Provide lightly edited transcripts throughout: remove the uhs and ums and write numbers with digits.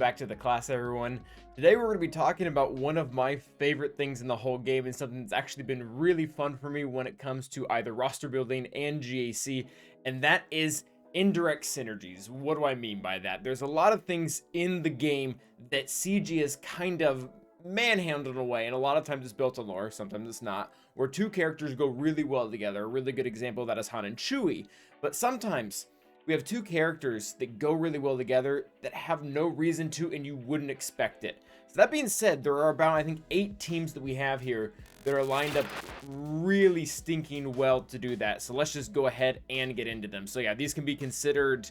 back to the class, everyone. Today we're going to be talking about one of my favorite things in the whole game, and something that's actually been really fun for me when it comes to either roster building and GAC, and that is indirect synergies. What do I mean by that? There's a lot of things in the game that CG has kind of manhandled away, and a lot of times it's built on lore, sometimes it's not, where two characters go really well together. A really good example of that is Han and Chewie, but sometimes we have two characters that go really well together that have no reason to, and you wouldn't expect it. So that being said, there are about, I think, 8 teams that we have here that are lined up really stinking well to do that. So let's just go ahead and get into them. So yeah, these can be considered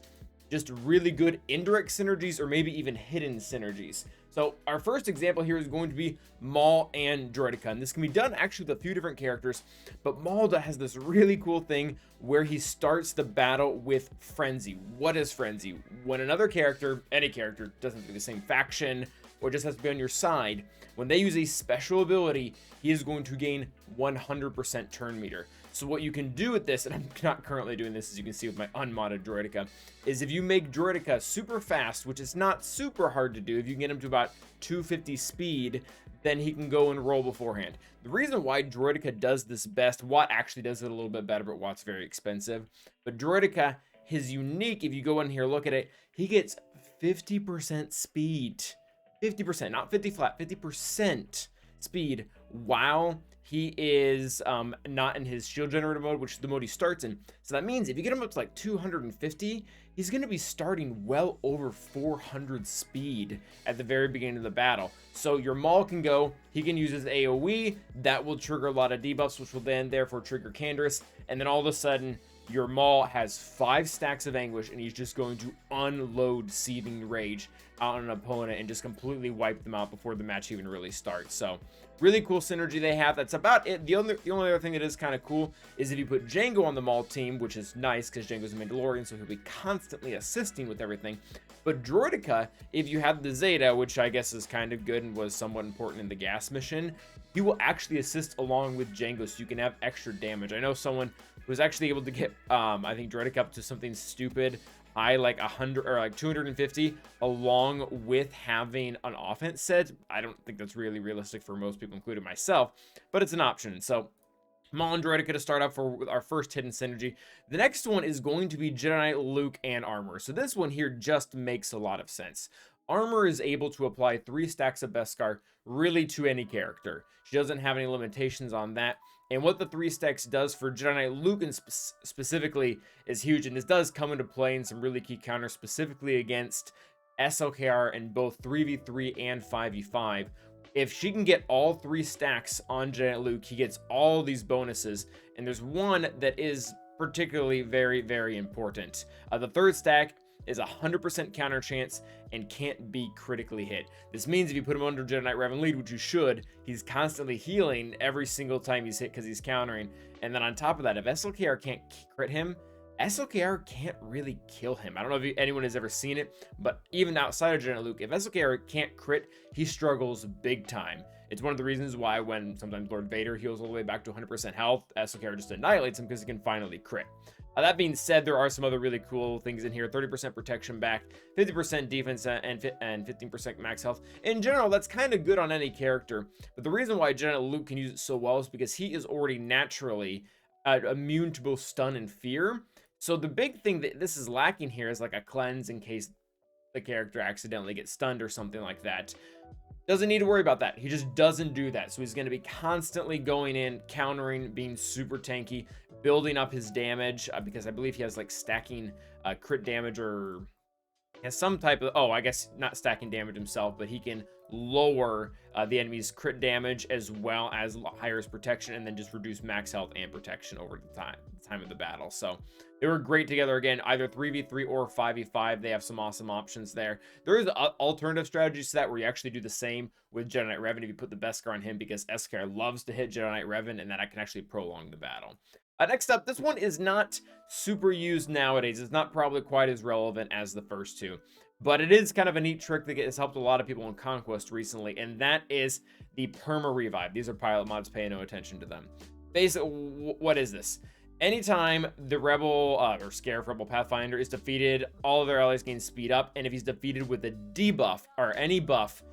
just really good indirect synergies or maybe even hidden synergies. So our first example here is going to be Maul and Droidika, and this can be done actually with a few different characters, but Maul has this really cool thing where he starts the battle with Frenzy. What is Frenzy? When another character, any character, doesn't have to be the same faction or just has to be on your side, when they use a special ability, he is going to gain 100% turn meter. So what you can do with this, and I'm not currently doing this as you can see with my unmodded Droidika, is if you make Droidika super fast, which is not super hard to do, if you can get him to about 250 speed, then he can go and roll beforehand. The reason why Droidika does this best, Watt actually does it a little bit better, but Watt's very expensive. But Droidika, his unique, if you go in here, look at it, he gets 50% speed. 50%, not 50 flat, 50% speed while he is not in his shield generator mode, which is the mode he starts in. So that means if you get him up to like 250, he's going to be starting well over 400 speed at the very beginning of the battle. So your Maul can go, he can use his AoE, that will trigger a lot of debuffs, which will then therefore trigger Canderous, and then all of a sudden your Maul has 5 stacks of anguish, and he's just going to unload seething rage on an opponent and just completely wipe them out before the match even really starts. So really cool synergy they have. That's about it. The only other thing that is kind of cool is if you put Jango on the Maul team, which is nice because Jango's a Mandalorian, so he'll be constantly assisting with everything. But Droidika, if you have the Zeta, which I guess is kind of good and was somewhat important in the gas mission, he will actually assist along with Jango, so you can have extra damage. I know someone was actually able to get, I think, Droidika up to something stupid high, like 100 or like 250, along with having an offense set. I don't think that's really realistic for most people, including myself, but it's an option. So Maul and Droidika to start off for our first hidden synergy. The next one is going to be Jedi, Luke, and Armor. So this one here just makes a lot of sense. Armor is able to apply 3 stacks of Beskar really to any character. She doesn't have any limitations on that. And what the 3 stacks does for Jedi Knight Luke and specifically is huge. And this does come into play in some really key counters, specifically against SLKR in both 3v3 and 5v5. If she can get all 3 stacks on Jedi Knight Luke, he gets all these bonuses. And there's one that is particularly very, very important. The 3rd stack is a 100% counter chance and can't be critically hit. This means if you put him under Jedi Knight Revan lead, which you should, he's constantly healing every single time he's hit because he's countering. And then on top of that, if SLKR can't crit him, SLKR can't really kill him. I don't know if anyone has ever seen it, but even outside of Jedi Knight Luke, if SLKR can't crit, he struggles big time. It's one of the reasons why when sometimes Lord Vader heals all the way back to 100% health, SLKR just annihilates him because he can finally crit. That being said, there are some other really cool things in here. 30% protection back, 50% defense, and 15% max health. In general, that's kind of good on any character. But the reason why Jedi Luke can use it so well is because he is already naturally immune to both stun and fear. So the big thing that this is lacking here is like a cleanse in case the character accidentally gets stunned or something like that. Doesn't need to worry about that. He just doesn't do that. So he's going to be constantly going in, countering, being super tanky, building up his damage because I believe he has like stacking crit damage, or he has some type of, oh, I guess not stacking damage himself, but he can lower the enemy's crit damage as well as higher his protection, and then just reduce max health and protection over the time of the battle. So they were great together. Again, either 3v3 or 5v5. They have some awesome options there. There is alternative strategies to that where you actually do the same with Jedi Knight Revan if you put the Beskar on him, because SKR loves to hit Jedi Knight Revan, and that can actually prolong the battle. Next up, this one is not super used nowadays. It's not probably quite as relevant as the first two, but it is kind of a neat trick that has helped a lot of people in Conquest recently, and that is the Perma Revive. These are pilot mods, pay no attention to them. Basically, what is this? Anytime the Rebel or Scarif Rebel Pathfinder is defeated, all of their allies gain speed up, and if he's defeated with a debuff or any buff,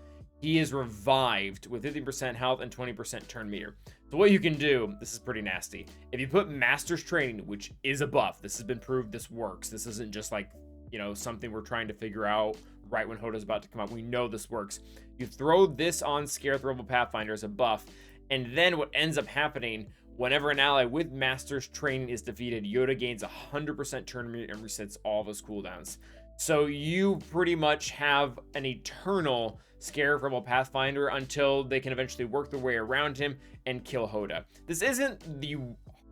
he is revived with 50% health and 20% turn meter. So what you can do, this is pretty nasty. If you put Master's Training, which is a buff, this has been proved, this works. This isn't just like, you know, something we're trying to figure out right when Hoda's about to come up. We know this works. You throw this on Scarif Rebel Pathfinder as a buff, and then what ends up happening, whenever an ally with Master's Training is defeated, Yoda gains 100% turn meter and resets all of his cooldowns. So you pretty much have an eternal Scarif Rebel Pathfinder until they can eventually work their way around him and kill Hoda. This isn't the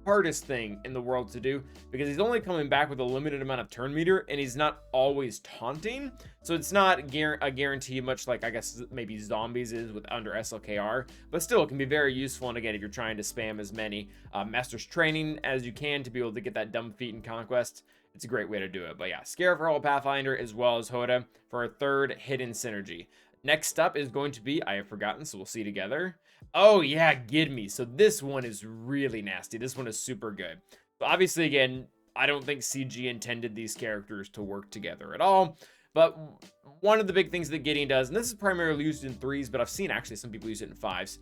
hardest thing in the world to do because he's only coming back with a limited amount of turn meter and he's not always taunting, so it's not a guarantee, much like I guess maybe zombies is with under SLKR, but still it can be very useful. And again, if you're trying to spam as many Master's Training as you can to be able to get that dumb feat in Conquest, it's a great way to do it. But yeah, Scarif Rebel Pathfinder as well as Hoda for a third hidden synergy. Next up is going to be, I have forgotten, so we'll see together. Oh yeah, Gidme. So this one is really nasty. This one is super good. So obviously, again, I don't think CG intended these characters to work together at all. But one of the big things that Gideon does, and this is primarily used in 3s, but I've seen actually some people use it in 5s.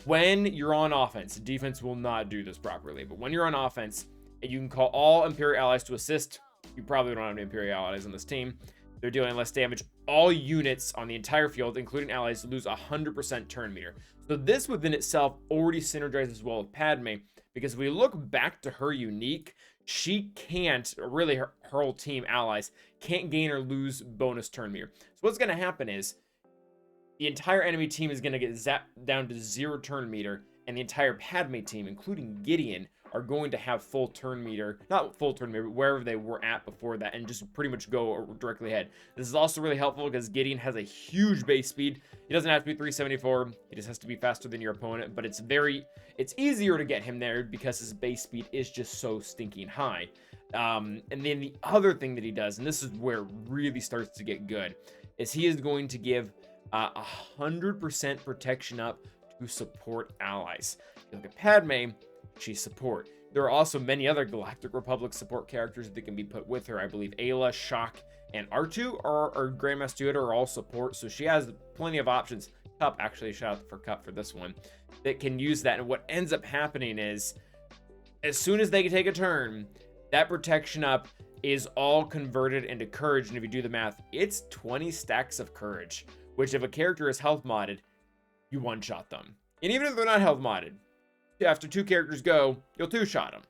When you're on offense, defense will not do this properly, but when you're on offense, and you can call all Imperial allies to assist, you probably don't have any Imperial allies on this team. They're dealing less damage. All units on the entire field, including allies, lose 100% turn meter. So this within itself already synergizes well with Padme, because if we look back to her unique, she can't, or really her whole team allies, can't gain or lose bonus turn meter. So what's going to happen is the entire enemy team is going to get zapped down to 0 turn meter, and the entire Padme team, including Gideon, are going to have full turn meter, not full turn meter, but wherever they were at before that, and just pretty much go directly ahead. This is also really helpful because Gideon has a huge base speed. He doesn't have to be 374. He just has to be faster than your opponent, but it's easier to get him there because his base speed is just so stinking high. And then the other thing that he does, and this is where it really starts to get good, is he is going to give 100% protection up to support allies. You look at Padme, she's support. There are also many other Galactic Republic support characters that can be put with her. I believe Ayla, Shock, and R2 or Grandmaster Yoda are all support, so she has plenty of options. Cup, actually, shout out for Cup for this one, that can use that. And what ends up happening is, as soon as they take a turn, that protection up is all converted into courage. And if you do the math, it's 20 stacks of courage, which if a character is health modded, you one-shot them. And even if they're not health modded, after 2 characters go, you'll 2-shot them.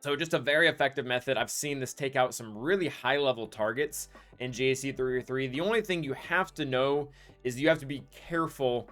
So just a very effective method. I've seen this take out some really high-level targets in GAC 303. The only thing you have to know is you have to be careful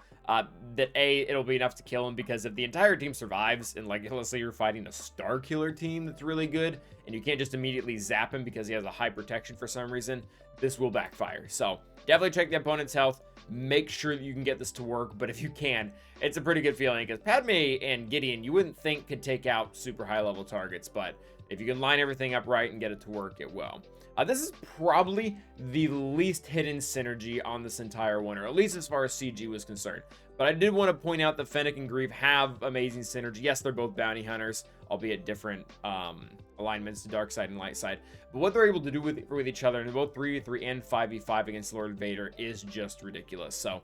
that it'll be enough to kill him, because if the entire team survives, and like let's say you're fighting a Star Killer team that's really good, and you can't just immediately zap him because he has a high protection for some reason, this will backfire. So definitely check the opponent's health. Make sure that you can get this to work, but if you can, it's a pretty good feeling, because Padme and Gideon you wouldn't think could take out super high level targets, but if you can line everything up right and get it to work, it will. This is probably the least hidden synergy on this entire one, or at least as far as CG was concerned. But I did want to point out that Fennec and Greef have amazing synergy. Yes, they're both bounty hunters, albeit different alignments to dark side and light side. But what they're able to do with each other in both 3v3 and 5v5 against Lord Vader is just ridiculous. So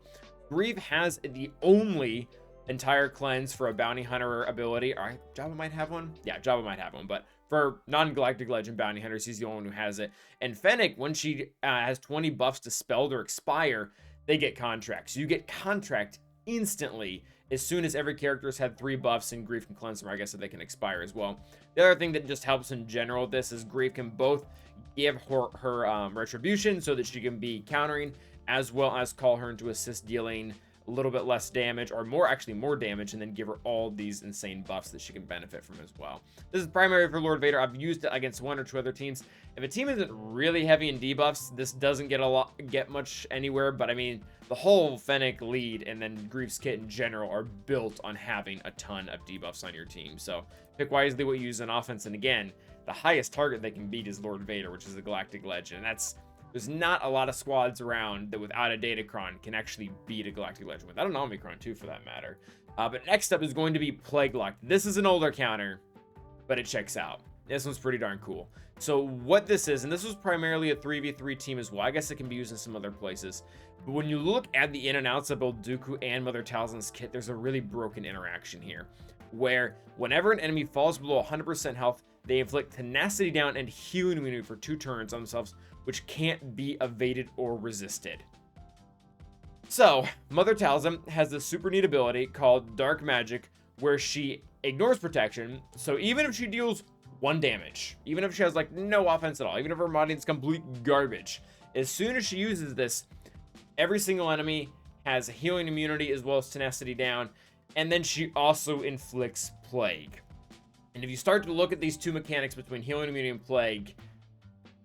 Greef has the only entire cleanse for a bounty hunter ability. All right, Jabba might have one. Yeah, Jabba might have one, but for non-Galactic Legend bounty hunters, he's the only one who has it. And Fennec, when she has 20 buffs dispelled or expire, they get contract. So you get contract instantly as soon as every character has had 3 buffs, and Greef can cleanse them, I guess, so they can expire as well. The other thing that just helps in general with this is Greef can both give her retribution so that she can be countering, as well as call her into assist, dealing a little bit less damage, or more damage, and then give her all these insane buffs that she can benefit from as well. This is primary for Lord Vader. I've used it against 1 or 2 other teams. If a team isn't really heavy in debuffs, this doesn't get much anywhere, but I mean, the whole Fennec lead and then Greef's kit in general are built on having a ton of debuffs on your team. So pick wisely what you use in offense, and again, the highest target they can beat is Lord Vader, which is the Galactic Legend, and there's not a lot of squads around that without a Datacron can actually beat a Galactic Legend, without an Omicron too for that matter. But next up is going to be Plague Lock. This is an older counter, but it checks out. This one's pretty darn cool. So what this is, and this was primarily a 3v3 team as well. I guess it can be used in some other places. But when you look at the in and outs of both Dooku and Mother Talzin's kit, there's a really broken interaction here, where whenever an enemy falls below 100% health, they inflict tenacity down and healing immunity for 2 turns on themselves, which can't be evaded or resisted. So, Mother Talzin has this super neat ability called Dark Magic, where she ignores protection. So even if she deals 1 damage, even if she has like no offense at all, even if her modding is complete garbage, as soon as she uses this, every single enemy has healing immunity as well as tenacity down, and then she also inflicts plague. And if you start to look at these 2 mechanics between healing immunity and plague,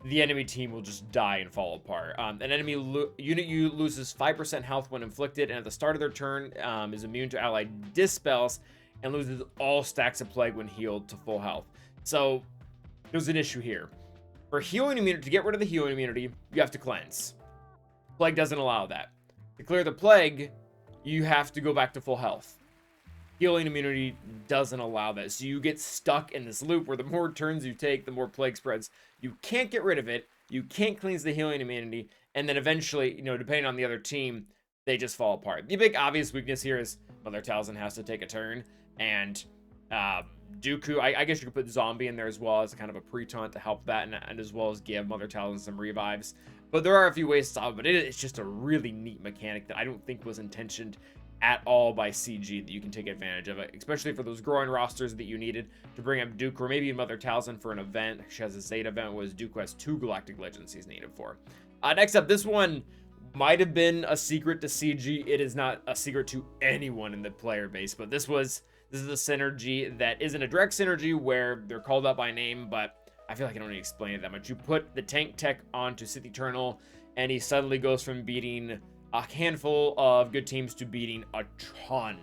the enemy team will just die and fall apart. An enemy unit loses 5% health when inflicted, and at the start of their turn is immune to allied dispels and loses all stacks of plague when healed to full health. So there's an issue here. For healing immunity, to get rid of the healing immunity, you have to cleanse. Plague doesn't allow that. To clear the plague, you have to go back to full health. Healing immunity doesn't allow that. So you get stuck in this loop where the more turns you take, the more plague spreads. You can't get rid of it. You can't cleanse the healing immunity. And then eventually, you know, depending on the other team, they just fall apart. The big obvious weakness here is Mother Talzin has to take a turn. And Dooku, I guess you could put Zombie in there as well as kind of a pre-taunt to help that. And as well as give Mother Talzin some revives. But there are a few ways to solve it. But it's just a really neat mechanic that I don't think was intentioned at all by CG that you can take advantage of it, especially for those growing rosters that you needed to bring up Dooku or maybe Mother Talzin for an event. She has a Zeta event, whereas Dooku has 2 Galactic Legends he's needed for. Next up, this one might have been a secret to CG. It is not a secret to anyone in the player base, but this is a synergy that isn't a direct synergy where they're called out by name, but I feel like I don't need to explain it that much. You put the tank tech onto Sith Eternal, and he suddenly goes from beating a handful of good teams to beating a ton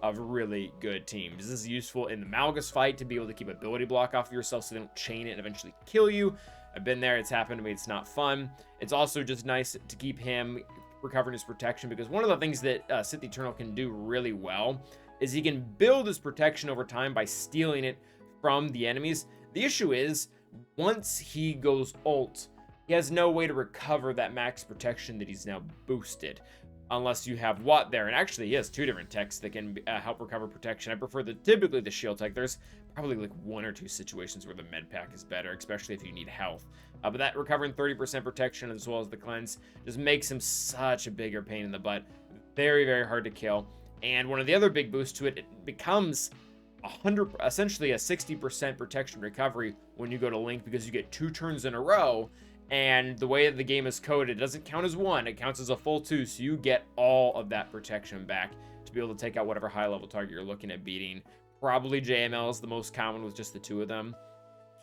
of really good teams. This is useful in the Malgus fight to be able to keep ability block off of yourself so they don't chain it and eventually kill you. I've been there, it's happened to me, it's not fun. It's also just nice to keep him recovering his protection, because one of the things that Sith Eternal can do really well is he can build his protection over time by stealing it from the enemies. The issue is, once he goes ult, he has no way to recover that max protection that he's now boosted, unless you have Watt there. And actually, he has 2 different techs that can help recover protection. I prefer typically the shield tech. There's probably like 1 or 2 situations where the med pack is better, especially if you need health. But that recovering 30% protection as well as the cleanse just makes him such a bigger pain in the butt. Very, very hard to kill. And one of the other big boosts to it, it becomes essentially a 60% protection recovery when you go to Link, because you get 2 turns in a row. And the way that the game is coded, it doesn't count as 1, it counts as a full 2, so you get all of that protection back to be able to take out whatever high level target you're looking at beating. Probably JML is the most common with just the 2 of them.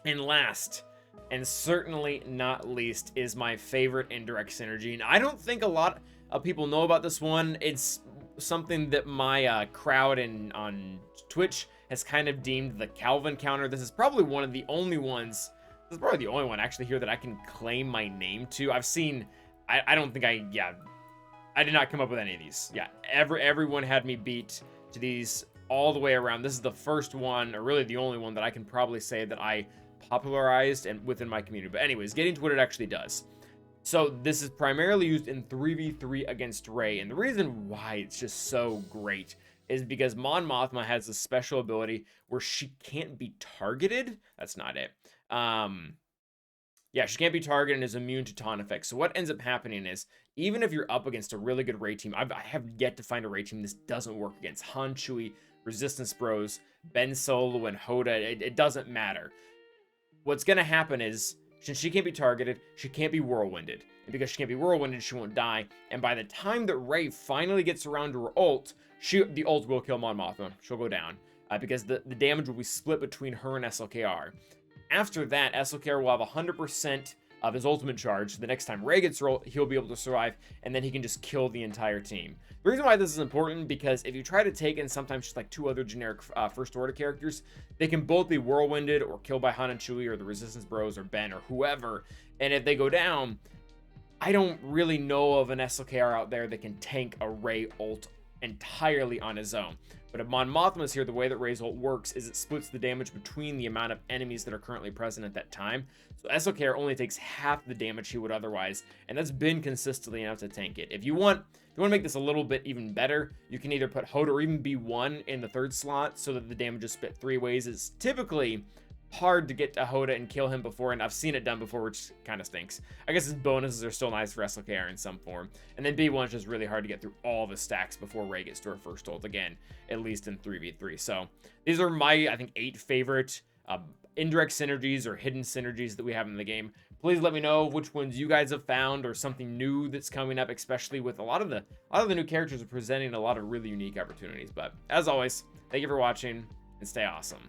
And last, and certainly not least, is my favorite indirect synergy. And I don't think a lot of people know about this one. It's something that my crowd on Twitch has kind of deemed the Calvin counter. This is probably one of the only ones. This is probably the only one actually here that I can claim my name to. I've seen, I don't think I did not come up with any of these. Yeah, everyone had me beat to these all the way around. This is the first one, or really the only one that I can probably say that I popularized and within my community. But anyways, getting to what it actually does. So this is primarily used in 3v3 against Rey, and the reason why it's just so great is because Mon Mothma has a special ability where she can't be targeted. That's not it. Yeah, she can't be targeted and is immune to taunt effects. So what ends up happening is, even if you're up against a really good Rey team, I have yet to find a Rey team this doesn't work against. Han, Chewie, Resistance Bros, Ben Solo, and Hoda, it doesn't matter. What's going to happen is, since she can't be targeted, she can't be whirlwinded. And because she can't be whirlwinded, she won't die. And by the time that Rey finally gets around to her ult, the ult will kill Mon Mothma. She'll go down. Because the damage will be split between her and SLKR. After that, SLKR will have 100% of his ultimate charge. The next time Rey gets rolled, he'll be able to survive, and then he can just kill the entire team. The reason why this is important, because if you try to take in sometimes just like 2 other generic first order characters, they can both be whirlwinded or killed by Han and Chewie or the Resistance Bros or Ben or whoever. And if they go down, I don't really know of an SLKR out there that can tank a Rey ult entirely on his own. But if Mon Mothma's here, the way that Ray's ult works is it splits the damage between the amount of enemies that are currently present at that time. So SLKR only takes half the damage he would otherwise, and that's been consistently enough to tank it. If you want to make this a little bit even better, you can either put Hoda or even B1 in the third slot so that the damage is split 3 ways. It's typically hard to get to Hoda and kill him before, and I've seen it done before, which kind of stinks. I guess his bonuses are still nice for SLKR in some form. And then B1 is just really hard to get through all the stacks before Rey gets to her first ult again, at least in 3v3. So these are my, I think, 8 favorite indirect synergies or hidden synergies that we have in the game. Please let me know which ones you guys have found or something new that's coming up, especially with a lot of the new characters are presenting a lot of really unique opportunities. But as always, thank you for watching and stay awesome.